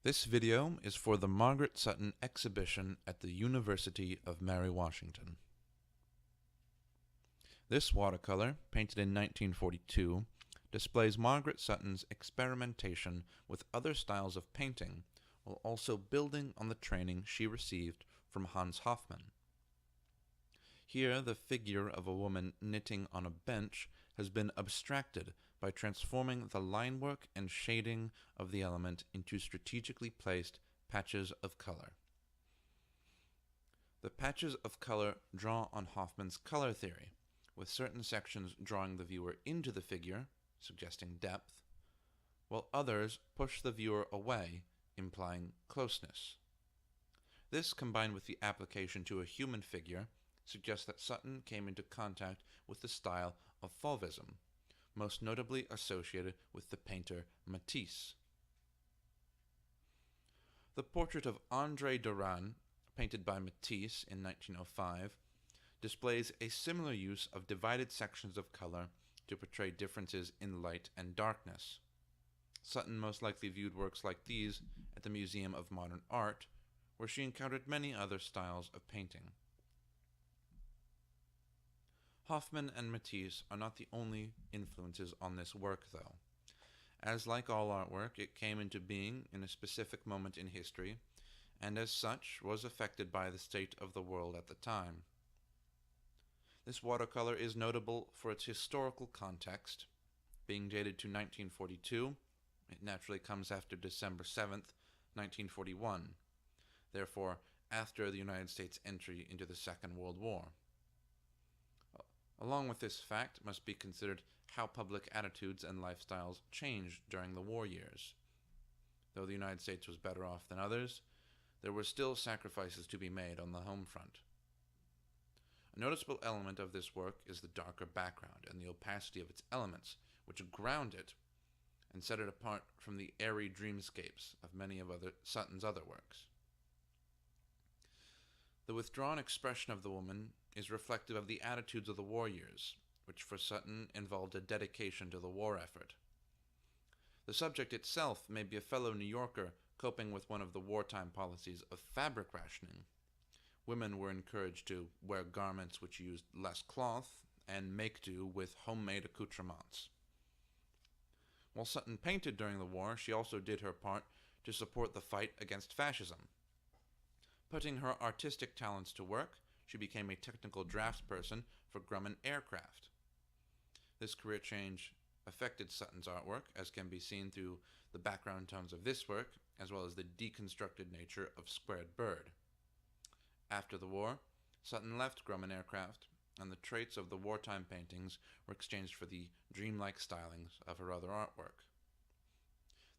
This video is for the Margaret Sutton exhibition at the University of Mary Washington. This watercolor, painted in 1942, displays Margaret Sutton's experimentation with other styles of painting while also building on the training she received from Hans Hofmann. Here, the figure of a woman knitting on a bench has been abstracted by transforming the line work and shading of the element into strategically placed patches of color. The patches of color draw on Hofmann's color theory, with certain sections drawing the viewer into the figure, suggesting depth, while others push the viewer away, implying closeness. This, combined with the application to a human figure, suggests that Sutton came into contact with the style of Fauvism, most notably associated with the painter Matisse. The portrait of André Derain, painted by Matisse in 1905, displays a similar use of divided sections of color to portray differences in light and darkness. Sutton most likely viewed works like these at the Museum of Modern Art, where she encountered many other styles of painting. Hofmann and Matisse are not the only influences on this work, though, as like all artwork, it came into being in a specific moment in history, and as such was affected by the state of the world at the time. This watercolor is notable for its historical context. Being dated to 1942, it naturally comes after December 7th, 1941, therefore after the United States' entry into the Second World War. Along with this fact must be considered how public attitudes and lifestyles changed during the war years. Though the United States was better off than others, there were still sacrifices to be made on the home front. A noticeable element of this work is the darker background and the opacity of its elements, which ground it and set it apart from the airy dreamscapes of many of Sutton's other works. The withdrawn expression of the woman is reflective of the attitudes of the war years, which for Sutton involved a dedication to the war effort. The subject itself may be a fellow New Yorker coping with one of the wartime policies of fabric rationing. Women were encouraged to wear garments which used less cloth and make do with homemade accoutrements. While Sutton painted during the war, she also did her part to support the fight against fascism. Putting her artistic talents to work, she became a technical draftsperson for Grumman Aircraft. This career change affected Sutton's artwork, as can be seen through the background tones of this work, as well as the deconstructed nature of Squared Bird. After the war, Sutton left Grumman Aircraft, and the traits of the wartime paintings were exchanged for the dreamlike stylings of her other artwork.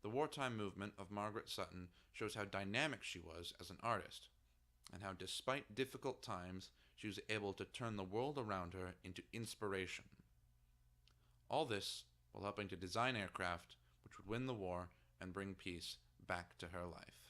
The wartime movement of Margaret Sutton shows how dynamic she was as an artist, and how despite difficult times, she was able to turn the world around her into inspiration. All this while helping to design aircraft which would win the war and bring peace back to her life.